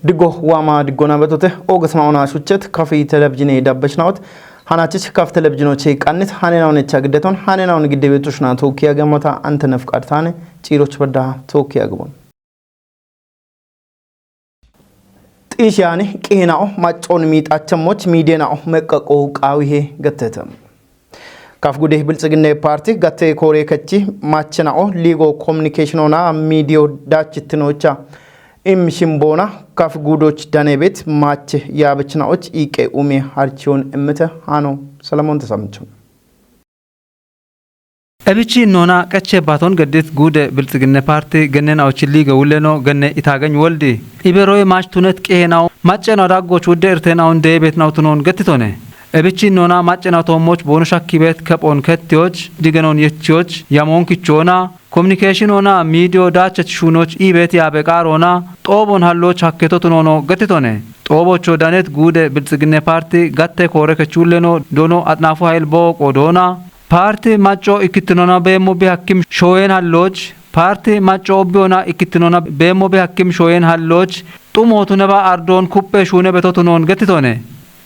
دقو واما دقونا بتوته أوجس معنا شوشت كافي تلفزيوني دبشناوت هناتش كاف تلفزيونو شيء أنت هنينا ونتشجدتون هنينا ونقدر بيتوشنا توكيا جماعة أنت نفك أرثانة تيروش بدها توكيا جبون إيش يعني كهناو ما تون ميت أتشموش ميديناو مكاكوك أويه قتتم كاف قده بلسجنة بارتي قتة كوري كتشي ما تشناو ليغو كوميونيكيشنونا ميديو داتشتنوچا إم شمبونا كاف قدوش دانيبت ماتش يابتشناوش إيكي أمي هارتشون إمته هانو سلامون تسامتشون أبيشي نونا كتشي باتون قديت قودة بلتقنة بارتي جنن أو تشلي قولنو جنة إتاعن والدي إبروي ماش تونت كهناو ماتش نراقو شودة إرتناون ديبت ناوتنون قتتونه أبيشي نونا ماتش ناتوموش بونشا كيبت كاب أون كتيوج ديجنون يتيوج يامون كيتشونا كوميونيكيشن ونا ميديو داتش شونوش إيبت يابكارونا طوبون هاللو شاكتو تنونو قتتونه طوبو شودانت قودة بلتقنة بارتي قتة كورة كتشولنو دونو أتنافو هايل بوك ودونا Parti macho ikitnona bemo be hakim shoyen halloj parti macho biona ikitnona bemo be hakim shoyen halloj tumotune ba ardon kuppe shune betotunon getitone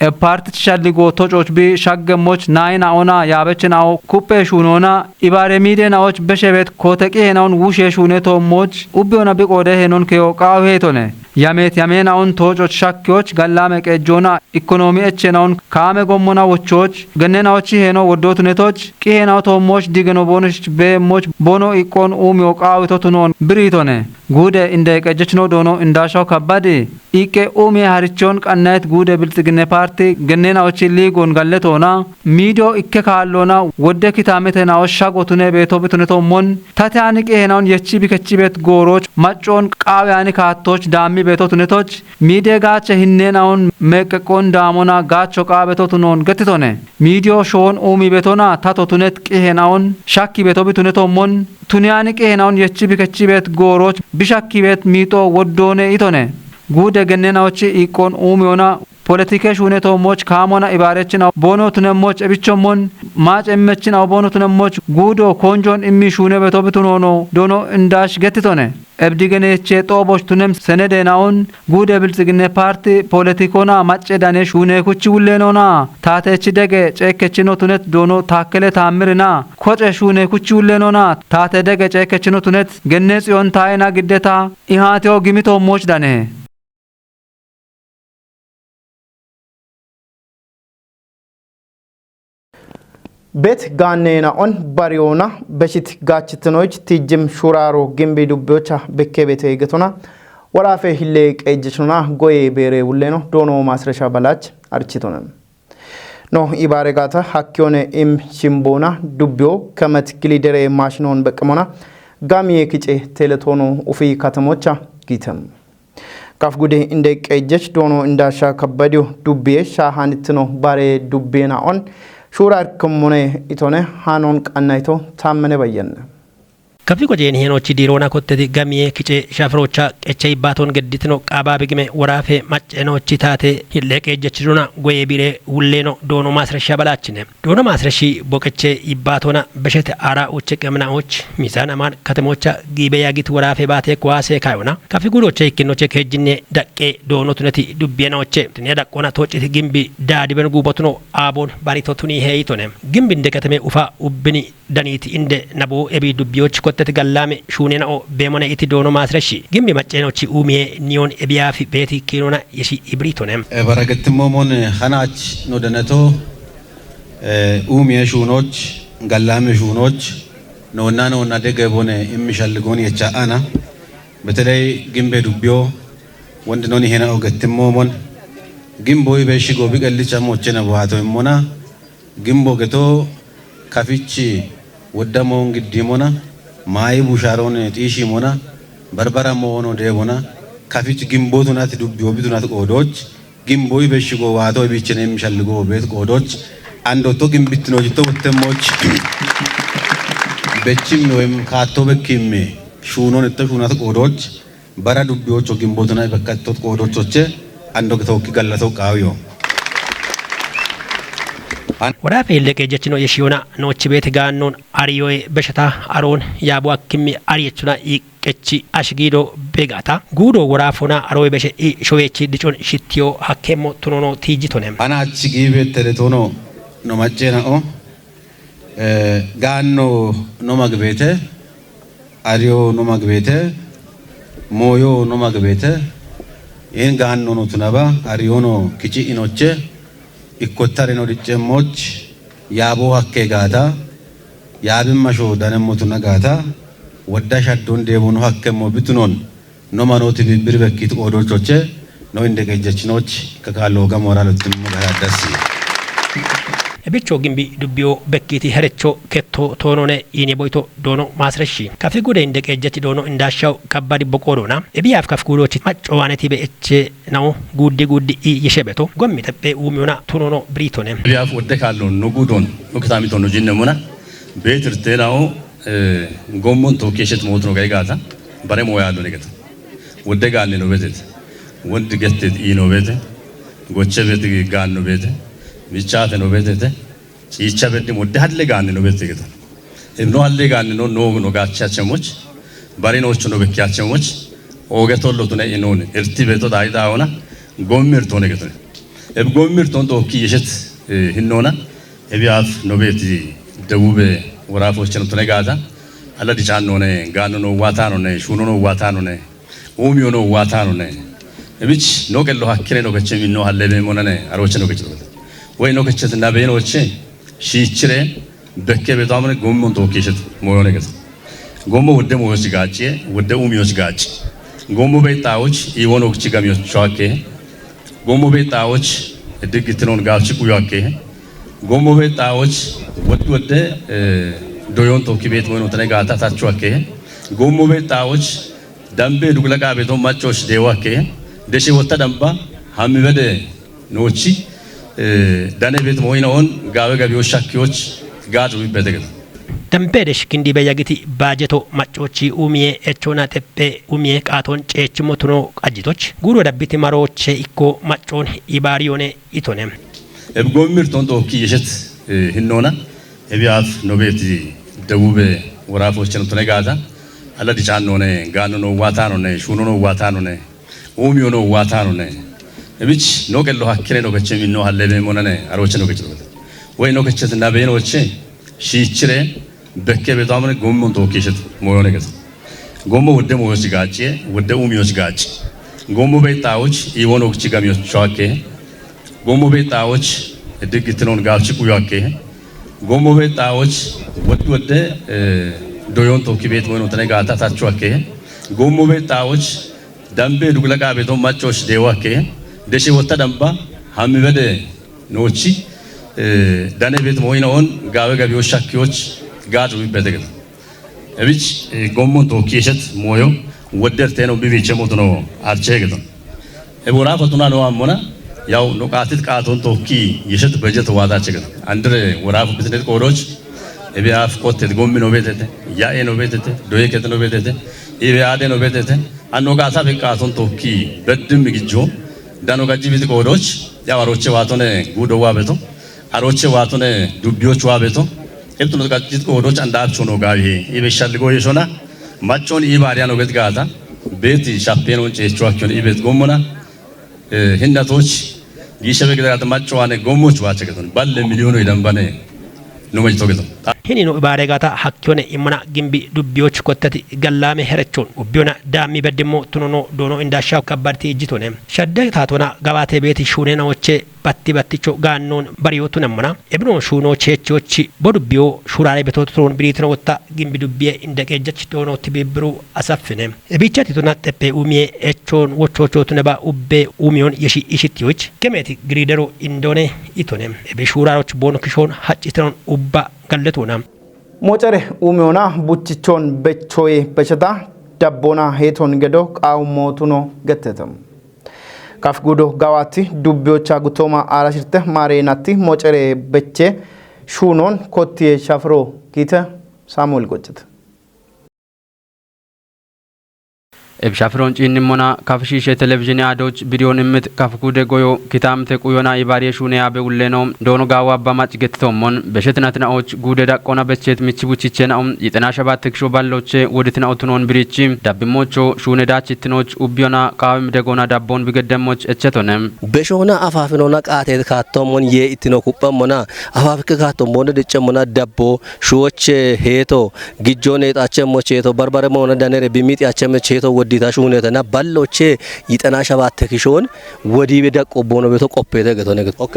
e parti challi go tojoch bi shaggemoch naina ona yabechnaao kuppe shunona ibare mide naoch beshebet koteki henon wushe shune to moch ubiona bi qode henon keo qawhetone yamet yamena on tojoch shakyoch gallame qejona ekonomi echenaon kame gommona wochoch gannena ochi heno wodotnetoch qihena to moch digeno bonoch be moch bono ikon umio qawetotunon britone gude inde qejechno dono indasho kabadi ike umi harichon qannayt gude biltigne parti gannena ochi ligon galletona midio ikke kallona wodde kitametena oshagotune beto bituneto mon tatani qihenaon yechi bikechibet goroch machon qawani kaatoch dami beto tunetoch mide gache hinnenaon mekekon damona gacho qabeto tunon getitone midio shon umi betona tato tunet qihenaon shakki beto bituneto mon tunyani qihenaon yechi bikechibet goroch bishakibet mito woddone itone gude gennena ochi ikon umiona politike shuneto moch kamona ibarechina bono tunemoch ebichomon mach emmechina bono tunemoch gudo konjon immi shune beto bitunono dono indash getitone ebdigene cheto bosh tunem senede naon gude biltigne parti politikona mache dane shune kuchi ullenona tate chidege chekechino tunet dono takkele tamirina koche shune kuchi ullenona tate dege chekechino tunet gennes yon taina giddeta ihateo gimito moch dane بيت غانينا اون باريونا بشيت غاچتنوج تيجم شورارو گيمبي دوبوچا بكي بيت يگتونا ورافه هيليك ايجچنا گوي بيري ولينو دونو ماسرشا بلاچ ارچيتونن نو يبارغاتا حكيونه ام شيمبونا دوبيو كمت كليدري ماشينون بقمونا غامي كيچه تيلتونو اوفي كاتموچا گيتم كاف گودي اندك ايجچ دونو انداشا كبديو دوبي شاهانتنو باري دوبينا اون شورار كمونه إتونه هانون كأنايتو تامنه بيان كفي كوجين هنا وشي ديرونا كوتة جامية كيشة شافروشا كيشة باتون قديتنو كابا بيجمع ورافة ماتش إنه تشيتاته هيلك يجتشرونا قوي بيره ولينو دونو ماسر شابلاتشنه دونو ماسر شي بوكيشة يباتونا بشت آرا وشك أمنا وش ميزان أمان كتموشا جيبيا جيت ورافة باتة كواسة كايونا كفي كوروشة كنو شك هجنة دك دونو تنتي دبينا وش تنيا دكونا توش جيمبي دادي بنو باتونو آبون باريتو توني هاي تونم جيمبي دكتمه وفا وبني دانيتي إند نبو أبي دبيوش كوتة gallame shunena o bemona iti dono masrashi gimbi macheno chi umie nion ebia fi beti kinona yeshi ibritonem baragatmomon khanach no danato umie shunoch gallame shunoch no nano na degebone immishalgon yecha ana betelay gimbe dubyo wonde noni hena o gatmomon gimbo ibeshi go bigallicha mochena buato immona gimbo geto kafichi wodamon gidimona ማይ ቡሻሮን ጢሺ ሞና በርበራ ሞኖ ደቦና ካፊች ግንቦቱናት ዱብዮ ቢቱናት ቆዶች ግንቦይ በሽጎ ዋቶ ቢቸነ የሚሻልጎ ቤት ቆዶች አንዶቶ ግንብት ነው ጅቶ ወተሞች በቺም ወይም ካቶ በኪም ሹኖን ተሹናት ቆዶች በራ ዱብዮቹ ግንቦቱና በከቶት ቆዶቾች አንዶ ከተወክ ገለተው ቃውዮ ورافه اللي كجتشنو يشيونا نوتش بيت غانون أريوي بشتا أرون يابو أكمي أريتشنا qechi ashgido begata gudo warafuna aroy beshe showechi dichon shittiyo hakkemo tunono tijitonem ana achigibe teletono no machena o ganno no magbete ario no magbete moyo no magbete en ganno no tunaba ario no kichi inoche ikkotare no dichemoch yabo hakke gata yabin masho danemo tunagata ወዳ ሻዶን ደቡን ሀከሞ ብትኖን ነው ማኖት ቢብር በኪት ኦዶቾቼ ነው እንደገጀችኖች ከካለው ጋር ሞራሎትም ጋዳሲ እብቾ ግምቢ ዱቢዮ በኪቲ ሄረቾ ከቶ ቶኖነ ይኔ ቦይቶ ዶኖ ማስረሺ ከፊጉደ እንደገጀች ዶኖ እንዳሻው ከባድ በቆዶና እቢያፍ ከፍጉሎች ማጨዋነቲ በእቼ ነው ጉዲ ይሸበቶ ጎሚ ተበ ኡሚዮና ቶኖኖ ብሪቶነ እቢያፍ ወደ ካለው ነው ጉዶን ወክታሚቶ ነው ጂነሙና ቤትርቴናው ጎሞን ቶኬሽት ሞት ነው ጋይጋታ ባሬ ሞያ አለው ነገት ወደ ጋል ነው ቤት ወንድ ገትት ኢ ነው ቤት ጎቸ ቤት ጋል ነው ቤት ቢቻተ ነው ቤት ይቻ ቤት ወደ ሀለ ጋል ነው ቤት ገታ እብኖ ሀለ ጋል ነው ነው ጋቻቸሞች ባሬኖቹ ነው በኪያቸሞች ኦገቶሎቱ ነው ኢኖን እርቲ ቤቶ ዳይዳውና ጎምርቶ ነገት እብ ጎምርቶ ቶኪ ይሽት ህኖና እቢያፍ ነው ቤት ደቡብ ወራፎች ነው ተነጋታ አለ ዲጫን ነው ነ ጋኑ ነው ዋታ ነው ነ ሹኑ ነው ዋታ ነው ነ ኡሚዮ ነው ዋታ ነው ነ እብች ነው ገሎ ሀክሬ ነው ከቸሚ ነው ሀለ በመሆነ ነ አሮች ነው ከቸ ወይ ነው ከቸትና በይኖች ሺችሬ በከ በጣም ጎሞን ተወከሽት ሞዮ ነገር ጎሞ ወደ ሞዮች ጋጭ ወደ ኡሚዮች ጋጭ ጎሞ በጣዎች ይወኖ ክቺ ጋሚዮች ቻኬ ጎሞ በጣዎች ድግትኖን ጋጭ ኩያኬ ጎሞ በጣዎች ወደ ዶዮን ቶኪ ቤት ሞኖ ተነጋታ ታቹአኬ ጎሞ በጣዎች ዳምቤ ዱግለቃ ቤቶ ማቾች ዴዋኬ ደሽ ወጣ ዳምባ ሀሚበደ ኖቺ ዳኔ ቤት ሞይናውን ጋበ ጋቢዎች ሻኪዎች ጋዱ ይበደገ ደምቤደሽ ክንዲ በያግቲ ባጀቶ ማጮቺ ኡሚዬ ኤቾና ተፔ ኡሚዬ ቃቶን ጨችሞ ቱኖ አጅቶች ጉሮ ዳቢቲ ማሮቼ ኢኮ ማጮን ኢባሪዮኔ ኢቶኔም እብጎምር ቶንቶ ኪየሽት ህኖና እቢያፍ ኖቤት ደቡብ ወራፎች ነው ተነጋታ አለ ዲጫን ነው ነ ጋኑ ነው ዋታ ነው ነ ሹኑ ነው ዋታ ነው ነ ኡሚዮ ነው ዋታ ነው ነ እብች ነው ገሎ ሀክሬ ነው ከቸሚ ነው ሀለ በመሆነ ነ አሮች ነው ከቸ ወይ ነው ከቸትና በይኖች ሺችሬ በከ በጣም ጎሞን ተወከሽት ሞዮ ነገር ጎሞ ወደ ሞዮች ጋጭ ወደ ኡሚዮች ጋጭ ጎሞ በጣዎች ይወኖ ክቺ ጋሚዮች ቻኬ ጎሞ በጣዎች ድግትኖን ጋልቺ ኩያኬ ጎሞ በጣዎች ወደ ዶዮን ቶኪ ቤት ሞኖ ተነጋታ ታቹአኬ ጎሞ በጣዎች ዳምቤ ዱግለቃ ቤቶ ማቾች ዴዋኬ ደሽ ወጣ ዳምባ ሀሚበደ ኖቺ ዳኔ ቤት ሞይናውን ጋበ ጋቢዎች ሻኪዎች ጋዱ ይበደገ እብች ጎሞን ቶኪ የሸት ሞዮ ወደርቴ ነው ቢቢቸ ሞት ነው አርቼ ገቶ እቦራ ፈቱና ነው አሞና ያው ኖቃቲት ቃቶን ቶኪ የሸት በጀት ዋዳ ቸገ አንድረ ወራፉ ቢዝነስ ቆሮች እቢያፍ ኮቴት ጎሚ ነው ቤተተ ያኤ ነው ቤተተ ዶዬ ከተ ነው ቤተተ ኢቢያዴ ነው ቤተተ አኖቃታ በቃቶን ቶኪ በድም ግጆ ዳኖ ጋጂ ቢት ቆሮች ያው አሮቼ ዋቶነ ጉዶዋ ቤቶ አሮቼ ዋቶነ ዱቢዮች ዋ ቤቶ እብቱ ነው ጋጂት ቆሮች አንዳብቾ ነው ጋቢ ኢበሻልጎ የሾና ማቾን ኢባሪያ ነው ቤት ጋታ ቤት ሻፔኖን ጨቻቸውን ኢቤት ጎሞና ህንዳቶች ይሸበ ገዳት ማጨዋነ ጎሞች ዋቸገቱን ባለ ሚሊዮኑ ይደንባነ ነው መጅቶገቱ ሂኒ ነው ባረጋታ ሀክዮነ ኢማና ግምቢ ዱቢዮች ኮተት ገላሜ ሄረቾን ኡቢዮና ዳሚ በደሞ ቱኖኖ ዶኖ እንዳሻው ከባርቲ እጅቶነ ሸደ ታቶና ጋባቴ ቤት ሹኔናዎቼ ባቲቾ ጋኖን ባሪዮቱ ነምና እብኖ ሹኖ ቼቾች በዱቢዮ ሹራሬ በቶትሮን ብሪትነ ወጣ ግምቢ ዱቢየ እንደቀጀች ዶኖ ትብብሩ አሳፍነ እቢቻት ቱና ተፔ ኡሚዬ ኤቾን ወቾቾቱ ነባ ኡቤ ኡሚዮን የሺ ኢሽቲዎች ከሜቲ ግሪደሮ ኢንዶኔ ኢቶነ እቢ ሹራሮች ቦኖ ክሾን ሀጭትሮን ኡባ ገለቶና ሞጨሬ ኡሚዮና ቡችቾን በቾዬ በቸታ ዳቦና ሄቶን ገዶ ቃውሞቱኖ ገተተም ካፍጉዶ ጋዋቲ ዱቢዮቻ ጉቶማ አራሽርተ ማሬናቲ ሞጨሬ በቼ ሹኖን ኮቲ ሻፍሮ ኪተ ሳሙኤል ቆጭት ኤብሻፍሮን ጪንሞና ካፍሺሼ ቴሌቪዥን አዶች ቪዲዮን ምት ካፍኩደ ጎዮ ኪታምቴ ቁዮና ይባሪ ሹኔ ያበ ውሌኖ ዶኖ ጋዋ አባማጭ ገትቶሞን በሸትናትናዎች ጉደ ዳቆና በቸት ምችቡቺቼናው ይጥና ሸባት ትክሾ ባሎቼ ወድትና ኦትኖን ብሪቺ ዳብሞቾ ሹኔ ዳችትኖች ኡቢዮና ቃውም ደጎና ዳቦን ቢገደሞች እቸቶነም በሾና አፋፍኖና ቃቴ ካቶሞን የኢትኖ ኩጳሞና አፋፍከ ካቶሞን ደጨሞና ዳቦ ሹዎች ሄቶ ግጆኔ ጣቸሞቼቶ በርበረ ሞና ዳነረ ቢሚጥ ያቸመቼቶ ወዲታ ሹኔተና ባሎቼ ይጠና ሸባት ተክሾን ወዲ በደቆ ቦኖ በቶ ቆፔተ ገቶነ ገቶ ኦከ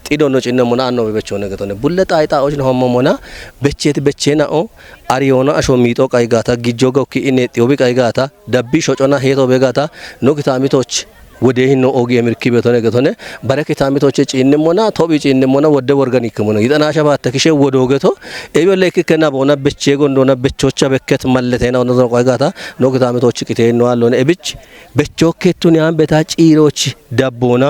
ጢዶኖ ጭነሞና አኖ በቾነ ገቶነ ቡለጣ አይጣዎች ነው ሆሞሞና በቼት በቼናኦ አሪዮና አሾሚጦ ቃይጋታ ግጆ ገውኪ ኢኔ ጢዮቢ ቃይጋታ ዳቢ ሾጮና ሄቶ በጋታ ኖክታሚቶች ወደህኖ ኦጊ የምርኪ በቶነ ገቶነ በረከታሚቶች ጭንሞና ቶቢ ጭንሞና ወደ ኦርጋኒክ ሞነ ይጠና ሸባት ተክሼ ወዶ ገቶ ኤበለክ ከና ቦና በቼ ጎንዶና በቾቻ በከት ማለቴና ነው ቋይጋታ ኖክታሚቶች ቂቴ ነው አለነ እብች በቾኬቱን ያን በታ ጪሮች ዳቦና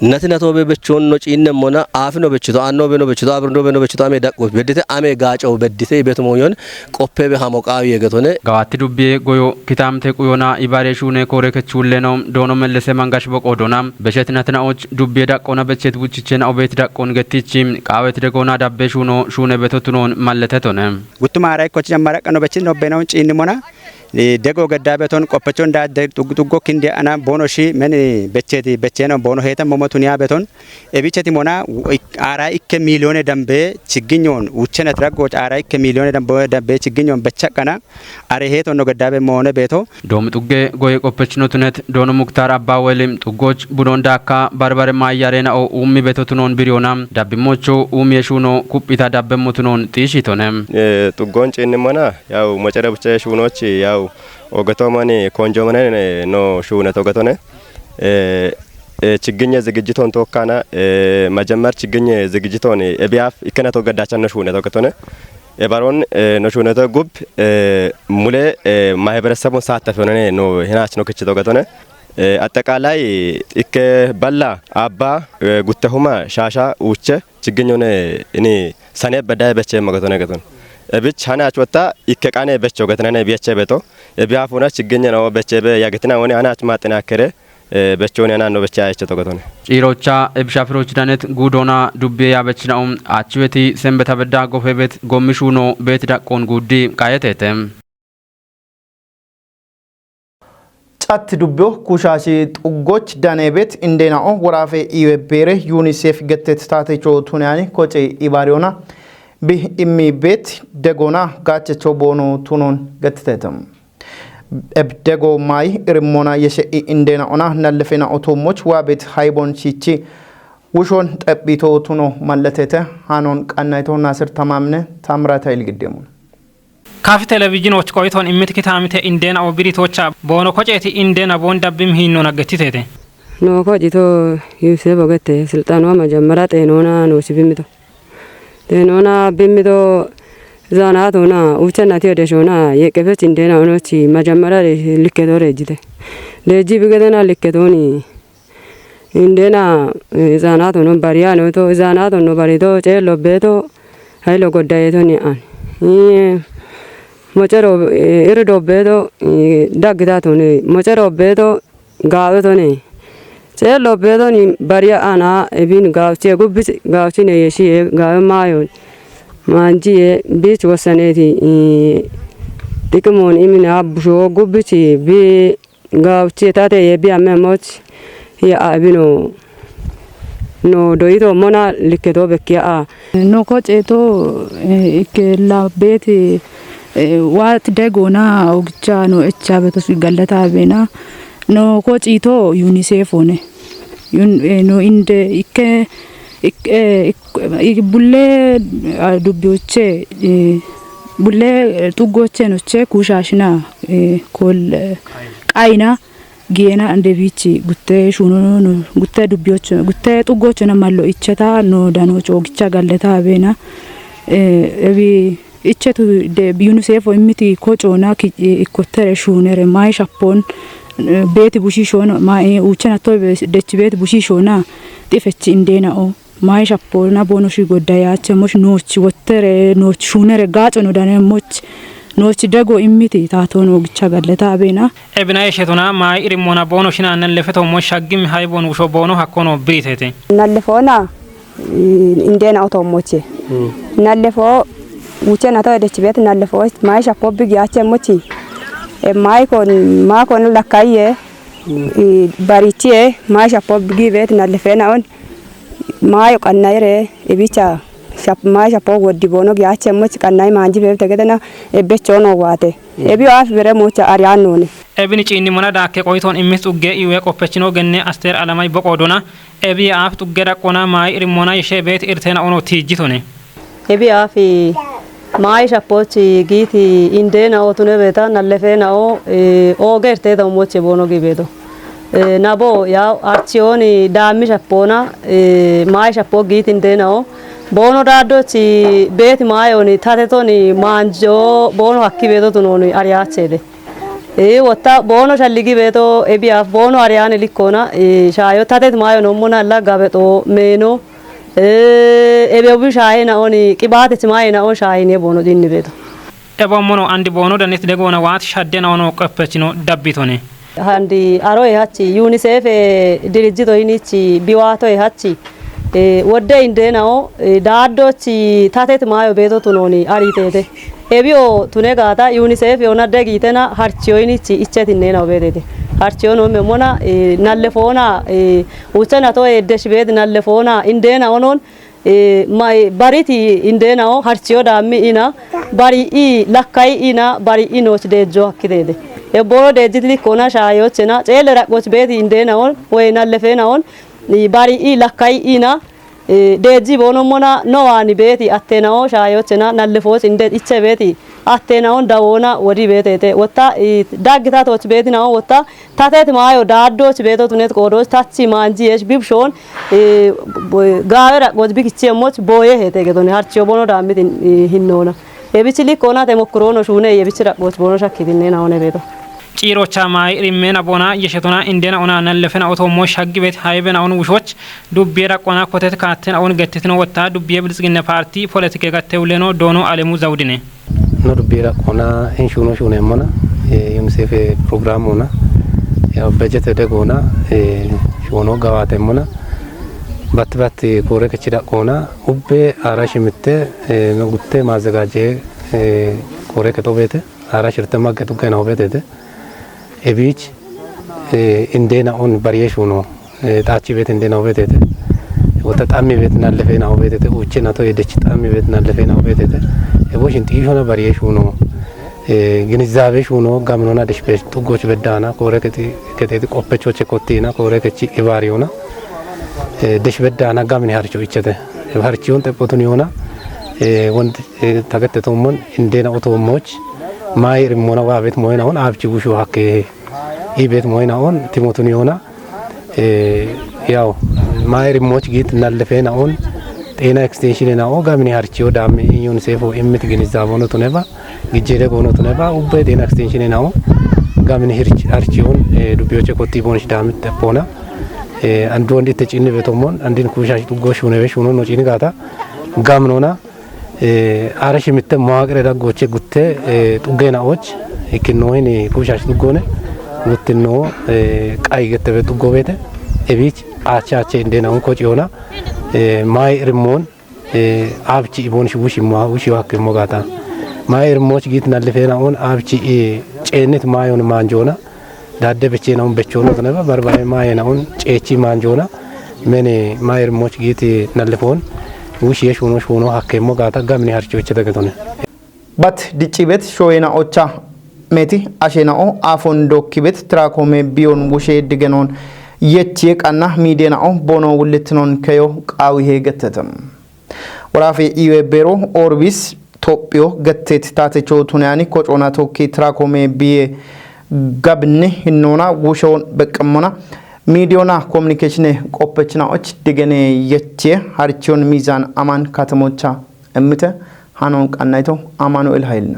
ነትነቶ በበቾን ነው ጭንሞና አፍኖ በችቶ አኖ በኖ በችቶ አብርኖ በኖ በችቶ አሜ ዳቆት በድተ አሜ ጋጫው በድተ ቤት ሞዮን ቆፔ በሃሞቃዊ የገቶነ ጋዋት ዱቤ ጎዮ ኪታምቴ ቁዮና ይባሬሹኔ ኮሬከቹሌ ነው ዶኖ መለሰ መንጋሽ በቆዶና በሸትናትናዎች ዱቤ ዳቆና በቸት ቡቺቼና ኦቤት ዳቆን ገቲቺ ቃወት ደጎና ዳቤ ሹኖ ሹኔ በተቱኖን ማለተቶነ ጉቱማራ ኮች ጀማራ ቀኖ በችን ነው በነው ጭንሞና ደጎ ገዳበቶን ቆপቾ እንዳደ ጡጉ ክንዲ አና ቦኖሺ ምን በቸቲ በቸኖ ቦኖ ሄተ ሞሞቱኒያ በቶን ኤቢቸቲ ሞና አራ ኢከ ሚሊዮን ደምቤ ችግኞን ውቸነ ትራጎች አራ ኢከ ሚሊዮን ደምቤ ችግኞን በቸቀና አረ ሄቶ ነው ገዳበ ሞነ ቤቶ ዶም ጡጌ ጎይ ቆপችኖ ቱነት ዶኖ ሙክታር አባ ወልም ጡጎች ቡዶንዳካ ባርባር ማያሬና ኦ ኡሚ ቤቶቱኖን ቢሪዮና ዳብሞቾ ኡሚ የሹኖ ኩጲታ ዳበሞቱኖን ጢሽቶነም ጡጎን ጭንሞና ያው መጨረብቸ ሹኖች ያው ኦገቶማኒ ኮንጆመነ ኖ ሹነ ተገቶነ ችግኝ ዝግጅቶን ተወካና መጀመር ችግኝ ዝግጅቶን እቢያፍ ይከነቶ ገዳቻነ ሹነ ተገቶነ ባሮን ኖ ሹነ ተጉብ ሙሌ ማህበረሰቡን ሳተፈነ ኖ ሄናች ነው ከች ተገቶነ አጠቃላይ እከ በላ አባ ጉተሁማ ሻሻ ውቸ ችግኞነ እኔ ሰኔ በዳይ በቸ መገቶነ ገቶነ እብች ሃናች ወጣ ይከቃኔ በቸው ገተናነ ቢያቸ በቶ ቢያፉና ችግኝ ነው በቸበ ያገተና ወኔ ሃናች ማጠናከረ በቾን ያና ነው በቻ አይቸ ተገቶነ ጪሮቻ ኤብሻፍሮች ዳነት ጉዶና ዱቤ ያበችናው አችዌቲ ሰንበታ በዳ ጎፈበት ጎምሹኖ ቤት ዳቆን ጉዲ ቃየተተም ጫት ዱቤው ኩሻሺ ጡጎች ዳኔ ቤት እንደናኦ ወራፌ ኢቤሬ ዩኒሴፍ ገተት ታቴቾ ቱናኒ ኮጬ ኢባሪዮና ቢህ ኢሚ ቤት ደጎና ጋቸቾ ቦኖ ቱኖን ገተተም ደጎ ማይ ርሞና የሸኢ እንደናኦና ነለፈና ኦቶሞች ዋቤት ሃይቦን ቺቺ ውሾን ጠቢቶ ቱኖ ማለተተ ሃኖን ቀናይቶ ናስር ተማምነ ታምራታ ይልግደሙ ካፍ ቴሌቪዥኖች ቆይቶን ኢምት ኪታምቴ እንደና ኦብሪቶቻ ቦኖ ኮጬቲ እንደና ቦንዳብም ሂኖ ነገቲቴቴ ኖ ኮጪቶ ዩሴ በገተ ስልጣኗ መጀመሪያ ጤኖና ነው ሲብሚቶ ጤኖና ቢሚቶ ዛናቶና ውቸናቲ ወደሾና የቀፈች እንደና ሆኖች መጀመሪያ ልከቶ ረጅተ ለጂ ቢገደና ልከቶኒ እንደና ዛናቶኖ ባሪያ ነው ቶ ዛናቶኖ ባሪቶ ጨሎ ቤቶ ሃይሎ ጎዳየቶኒ አን ሞጨሮ ኢርዶ ቤቶ ዳግታቶኒ ሞጨሮ ቤቶ ጋበቶኒ ጨሎ ቤቶኒ ባሪያ አና እቢን ጋውቼ ጉብስ ጋውቺኔ የሺ ጋማዮ ማንጂ ቢች ወሰኔቲ ጥቅሞን ኢሚና አብሾ ጉብቺ ቢ ጋውቼ ታቴ የቢያ መሞች የአቢኖ ኖ ዶይቶ ሞና ልከቶ በኪያ ኖ ኮጬቶ ኢከላ ቤት ዋት ደጎና ኦግቻ ኖ እቻ በተሱ ገለታ ቤና ኖ ኮጪቶ ዩኒሴፍ ሆነ ኖ ኢንደ ቡሌ ዱቢዎቼ ቡሌ ጡጎቼ ኖቼ ኩሻሽና ኮል ቃይና ጌና እንደ ቢቺ ጉቴ ሹኖ ጉቴ ዱቢዎች ጉቴ ጡጎች ነማሎ ኢቸታ ኖ ዳኖች ኦግቻ ገለታ ቤና እቢ ኢቸቱ ዩኒሴፍ ኢሚቲ ኮጮና ኢኮተረ ሹነረ ማይ ሻፖን ቤት ቡሺሾና ማይ ውቸናቶ ደች ቤት ቡሺሾና ጢፈች እንደናኦ ማይ ሻፖና ቦኖሺ ጎዳያቸ ሞሽ ኖች ወተረ ኖች ሹነረ ጋጮ ነው ዳነሞች nochi dago immiti taatono gicha galleta abena ebina yeshetuna mai irimona bono shina nallefeto mo shaggim haybon wusho bono hakkono britete nallefona indena automoche nallefo wuce na tawa da cibet nallefo mai shapo big yache mochi mai kon lakaye baritie mai shapo big vet nallefena on mai qannaire ebicha shap mai shapo wodi bono yache mochi qannai manji bebe tegedana ebechono wate ebi af bere mocha arianone ebini cini mona dakke qoyton immis ugge iwe qoppechino genne aster alamay boqodona ebi af tuggera qona mai irimona yeshe bet irtena ono tijitone ebi af mai shapochi giti indena otune beta nallefena o gerte da moche bono gibedo nabo ya archioni dammi shapona mai shapo giti indena bono daddo ci bet mai oni tatetoni manjo bono hakkibedo tunoni ariachede wotta bono shalligi beto ebi af bono ariane likona shayo tatet mayo no mona la gabeto meno ebe obi shaye na oni qibate timaye na on shaye ne bono dinni beto ebo mono andi bono danit de gona wat shadde na ono qappechino dabbitone handi aro e hacci UNICEF dirijito inici biwato e hacci wodde indena o daddo ci tatet mayo beto tunoni aritete ebio tune gata UNICEF ona degitena harchiyo inici iccetinena obedete harchiyo no memona nallefona uchana to deshbed nallefona indena onon mai bariti indena o harchiyo dammi ina bari I lakkai ina bari inoch dejo hakkidede e boro dejitli kona shayo chena chele rakoch bedi indena on we nallefena on ni bari I lakkai ina deji bono mona no ani beti attena o shayo chena nallefos inde icche beti attena on dawona wodi betete wotta daggita toch beti na wotta tatet mayo daddo ch beto tunet kodos tachi manji es bibshon gaawera goj bikiche moch boye hete gedone harchiyo bono damit hinnona ebichili kona demokrono shune ebichira goj bono shakkidinne na one beto cirocha mai rimena bona yeshetuna indena ona nallefena auto mo shaggibet haybena on wushoch dubbera qona kotet katen on gettitno wotta dubbiye bilsginne parti politike gattewleno dono alemu zawdine no dubbera qona inshuno shune mona UNICEF program ona ya budget de gona shono gawate mona bat kore kechida qona ubbe arashimitte gutte mazagaje kore ketobete arashirte magatu kana obete ebich indena on variation tachi bet indena obetete wata tammi bet nallefena obetete uchena to edech tammi bet nallefena obetete eboshin tishona variation ግንዛቤሽ ሆኖ ጋምኖና ደሽበሽ ጥጎች በዳና ኮረከቲ ከቴቲ ቆፈቾች ኮቲና ኮረከቺ ኢባሪዮና ደሽ በዳና ጋምን ያርቾ ይቸተ ያርቾን ተፖቱን ይሆና ወንድ ተገተቶሞን እንደና ኦቶሞች ማይር ሞና ዋቤት ሞይናውን አብቺ ጉሹ ሀከ ኢቤት ሞይናውን ቲሞቱን ይሆና ያው ማይር ሞች ጊት ናለፈናውን ጤና ኤክስቴንሽን ናኦ ጋምን ያርቾ ዳም ዩኒሴፍ ኤምት ግንዛቦኑ ተነባ ግጄደ ጎኖ ተነባ ኡበ ጤና ኤክስቴንሽን ናኦ ጋምን ያርቾን ዱቢዮቼ ኮቲ ቦንሽ ዳም ተፖና አንዱ ወንድ ተጭነ በቶሞን አንዲን ኩሻሽ ዱጎሽ ሆነበሽ ሆኖ ነው ጭኒ ጋታ ጋምኖና አረሽ ምተ ማቅረ ዳጎቼ ጉቴ ጡገናዎች እክኖይን ኩሻሽ ዱጎነ ጉትኖ ቃይ ገተበ ዱጎቤተ እቢች አቻቼ እንደናውን ኮጭ ሆና ማይ ርሞን አብቺ ቦንሽ ውሽ ውሽ ዋክ ሞጋታ ማይ ርሞች ጊት ናለፈናውን አብቺ ጨነት ማዮን ማንጆና ዳደ በቼ ነው በቾሎ ተነባ በርባይ ማይ ናውን ጨቺ ማንጆና ምን ማይ ርሞች ጊት ናለፈውን ውሽ የሾኖሽ ሆኖ ሀከ ሞጋታ ጋምን ያርቾች ተገቶነ ባት ዲጪቤት ሾይና ኦቻ ሜቲ አሼናኦ አፎን ዶኪቤት ትራኮሜ ቢዮን ውሼ ድገኖን የቺ ቀና ሚዲያናኦ ቦኖ ውልትኖን ከዮ ቃዊሄ ገተተም ወራፌ ኢዌቤሮ ኦርቢስ ቶፒዮ ገቴት ታተቾ ቱናኒ ኮጮና ቶኪ ትራኮሜ ቢዬ ጋብነ ሂኖና ውሾን በቀመና ሚዲዮና ኮሙኒኬሽን ቆপችናዎች ድገኔ የቺ ሃርቾን ሚዛን አማን ካተሞቻ እምተ ሃኖን ቀናይቶ አማኑኤል ኃይልና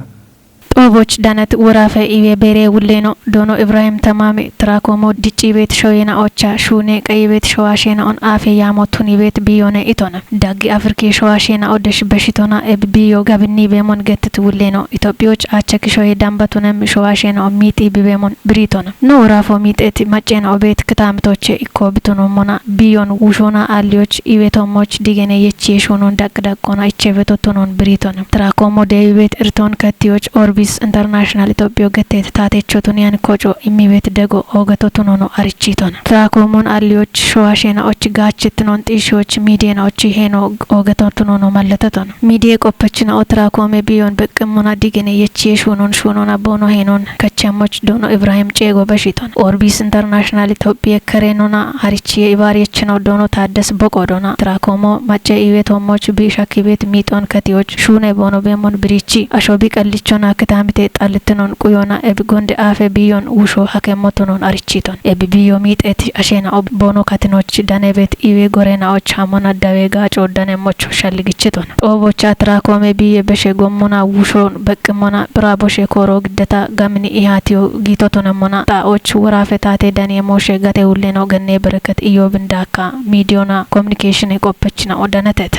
ጦቦች ዳነት ወራፈ ኢዌ ቤሬ ውሌኖ ዶኖ ኢብራሂም ተማሚ ትራኮሞ ዲጪ ቤት ሾይና ኦቻ ሹኔ ቀይ ቤት ሸዋሼና ኦን አፌ ያሞቱኒ ቤት ቢዮነ ኢቶና ዳጊ አፍሪኬ ሸዋሼና ኦደሽ በሽቶና ቢዮ ጋብኒ ቤሞን ገትት ውሌኖ ኢትዮጵዮች አቸክ ሾይ ዳምባቱንም ሸዋሼና ኦን ሚጢ ቢቤሞን ብሪቶና ኖ ወራፎ ሚጤት ማጨና ኦቤት ክታምቶቼ ኢኮ ብቱኖ ሞና ቢዮን ውሾና አሊዮች ኢዌቶሞች ዲገኔ የቺ ሾኖን ዳቅዳቆና ኢቸቤቶቶኖን ብሪቶና ትራኮሞ ዴቤት እርቶን ከቲዮች ኦርቢስ ኢንተርናሽናል ኢትዮጵዮ ገቴት ታቴቾቱን ያን ኮጮ ኢሚቤት ደጎ ኦገቶቱኖ አርቺቶና ትራኮሞን አሊዮች ሸዋሼና ኦች ጋችትኖን ጢሾች ሚዲያና ኦች ሄኖ ኦገቶቱኖ ማለተቶና ሚዲያ ቆፐችና ኦትራኮሜ ቢዮን በቅሙና ዲገኔ የቺ ሾኖና ቦኖ ሄኖን ከቸሞች ዶኖ ኢብራሂም ጬጎ በሽቶና ኦርቢስ ኢንተርናሽናል ኢትዮጵያ ከሬኖና አርቺ ኢባሪየችኖ ዶኖ ታደስ በቆዶና ትራኮሞ ማጨ ኢዌቶሞች ቢሻኪ ቤት ሚጦን ከቲዮች ሹኔ ቦኖ ቤሞን ብሪቺ አሾቢ ቀልቾና ከታምቴ ጣልትኖን ቁዮና ኤብጎንደ አፈ ቢዮን ውሾ ሀከሞቶኖን አርቺቶን ኤቢዮ ሚጤት አሼና ቦኖ ካትኖች ዳኔቤት ኢዌ ጎሬናዎች ሀሞና ዳዌ ጋጮ ዳኔሞች ሸልግችቶን ጦቦቻ ትራኮሜ ቢየ በሸ ጎሞና ውሾን በቅሞና ብራቦሼ ኮሮ ግደታ ጋምኒ ኢሃቲዮ ጊቶቶነሞና ጣዎች ወራፈታቴ ዳኔ ሞሼ ጋቴ ሁሌ ነው ገኔ በረከት ኢዮብ እንዳካ ሚዲዮና ኮሙኒኬሽን የቆፐችና ኦዳነተታ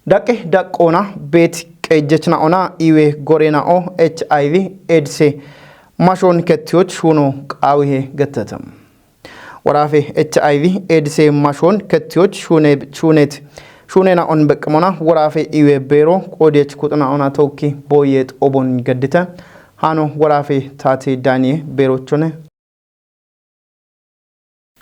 ዳቄ ዳቆና ቤት ቀጀችና ኦና ኢዌ ጎሬናኦ HIV ኤድስ ማሾን ከቲዮች ሆኖ ቃዊሄ ገተተም ወራፌ HIV ኤድስ ማሾን ከቲዮች ሹኔና ኦን በቅሞና ወራፌ ኢዌ ቤሮ ቆዴች ቁጥና ኦና ተውኪ ቦየት ኦቦን ገድተ ሃኖ ወራፌ ታቴ ዳኒዬ ቤሮቾነ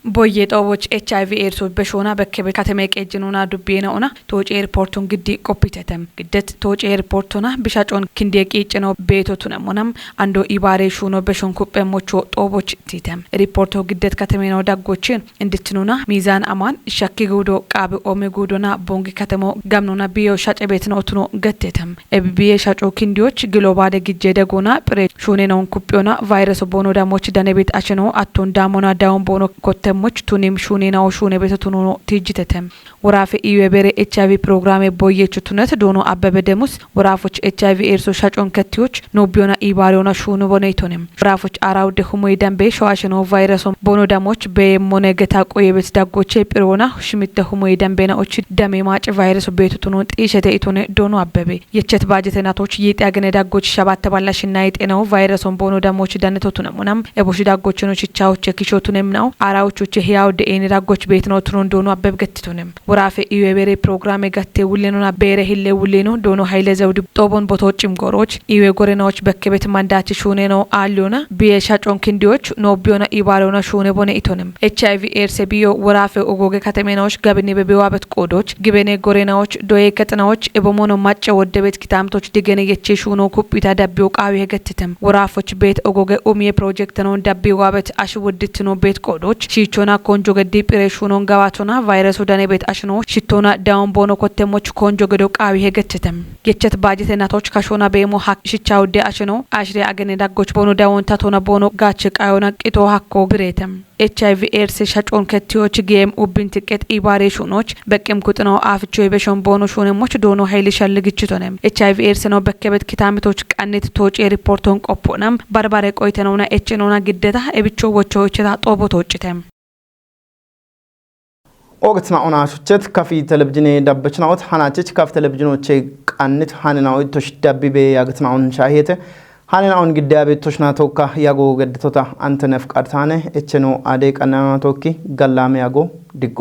ቦዬ ጦቦች HIV ኤድስ በሾና በከበ ከተማ ቀጅኑና ዱቤና ኦና ቶጬ ሪፖርቱን ግዲ ቆፒተተም ግደት ቶጬ ሪፖርቱና ቢሻጮን ክንዴቂ ጭነው ቤቶቱነሞናም አንዶ ኢባሬ ሹኖ በሾን ኩጴሞቾ ጦቦች ቲተም ሪፖርቱ ግደት ከተማው ዳጎችን እንድትኑና ሚዛን አማን ሸኪ ጉዶ ቃብ ኦሜ ጉዶና ቦንግ ከተማው ጋምኑና ቢዮ ሻጨ ቤት ነው ቱኖ ገተተም ኤቢቢኤ ሻጮ ክንዲዎች ግሎባል ግጄ ደጎና ፕሬ ሹኔናውን ኩጴና ቫይረስ ቦኖ ዳሞች ዳኔቤት አቸኖ አቶን ዳሞና ዳውን ቦኖ ኮተሞች ቱኒም ሹኔናው ሹኔ ቤተቱኖ ቲጅተተም ወራፌ ኢዌቤሬ HIV ፕሮግራም ቦየቹቱነት ዶኖ አበበ ደሙስ ወራፎች HIV ኤድስ ሻጮን ከቲዎች ኖቢዮና ኢባሪዮና ሹኑ ቦኔቶንም ወራፎች አራው ደሁሞ ይደንቤ ሸዋሽኖ ቫይረሶም ቦኖ ዳሞች በሞነገታ ቆየበት ዳጎቼ ጵሮና ሽሚተ ሁሞ ይደንቤና ኦች ደሜ ማጭ ቫይረስ ቤተቱኖ ጢሸተ ኢቶነ ዶኖ አበበ የቸት ባጀተናቶች ይጣገነ ዳጎች ሸባት ተባላሽና ይጤናው ቫይረሶም ቦኖ ዳሞች ዳነቶቱነሙናም ኤቦሽ ዳጎችኖች ቻዎች ኪሾቱንም ነው አራዎቹ ህያው ደኤኒ ዳጎች ቤት ነው ትሮን ዶኖ አበብ ገትቶንም ወራፌ ኢዌቤሬ ፕሮግራም ገቴ ውሌኖና ቤሬ ሂሌ ውሌኖ ዶኖ ኃይለ ዘውድ ጦቦን ቦቶችም ጎሮች ኢዌ ጎሬናዎች በከቤት ማንዳች ሹኔ ነው አሊዮና ቢየሻጮን ክንዲዎች ኖቢዮና ኢባሮና ሹኔ ቦኔ ኢቶንም HIV ኤድስ ቢዮ ወራፌ ኦጎጌ ከተሜናዎች ጋብኔ በቢዋበት ቆዶች ግበኔ ጎሬናዎች ዶዬ ከጥናዎች ኤቦሞኖ ማጨ ወደቤት ኪታምቶች ዲገኔ የቼ ሹኖ ኩፒታ ዳቢው ቃዊ ገትተም ወራፎች ቤት ኦጎጌ ኡሚየ ፕሮጀክት ነው ዳቢዋበት አሽወድት ነው ቤት ቆዶች ሺቾና ኮንጆ ገዲ ፕሬሹኖን ጋባቶና ቫይረሱ ዳኔ ቤት አሽኖ ሽቶና ዳውን ቦኖ ኮተሞች ኮንጆ ገዶ ቃዊ ሄገትተም የቸት ባጀት እናቶች ካሾና በሞ ሀክ ሽቻው ደ አሽኖ አሽሬ አገኔ ዳጎች ቦኖ ዳውን ታቶና ቦኖ ጋች ቃዮና ቂቶ ሀኮ ብሬተም HIV ኤድስ ሻጮን ከቲዎች ጌም ኡብን ትቀት ኢባሬ ሹኖች በቅም ኩጥኖ አፍቾ የበሾን ቦኖ ሹነሞች ዶኖ ኃይል ሸልግችቶነም HIV ኤድስ ነው በከበት ኪታምቶች ቃኔት ቶጭ ሪፖርቶን ቆፖናም ባርባሬ ቆይተነውና ኤችኖና ግደታ ኤብቾ ወቾች ታጦቦ ቶጭተም ኦግትና ኦና ሹቸት ካፊ ቴሌቪዥን ዳበችናውት ሃናቸች ካፍ ቴሌቪዥኖቼ ቃንት ሃናናው ቶሽ ዳቢቤ ያግትና ኦን ሻሄተ ሃናናውን ግዳቤ ቶሽና ቶካ ያጎ ገድቶታ አንተ ነፍቃርታነ እቸኖ አዴ ቀናና ቶኪ ገላም ያጎ ድጎ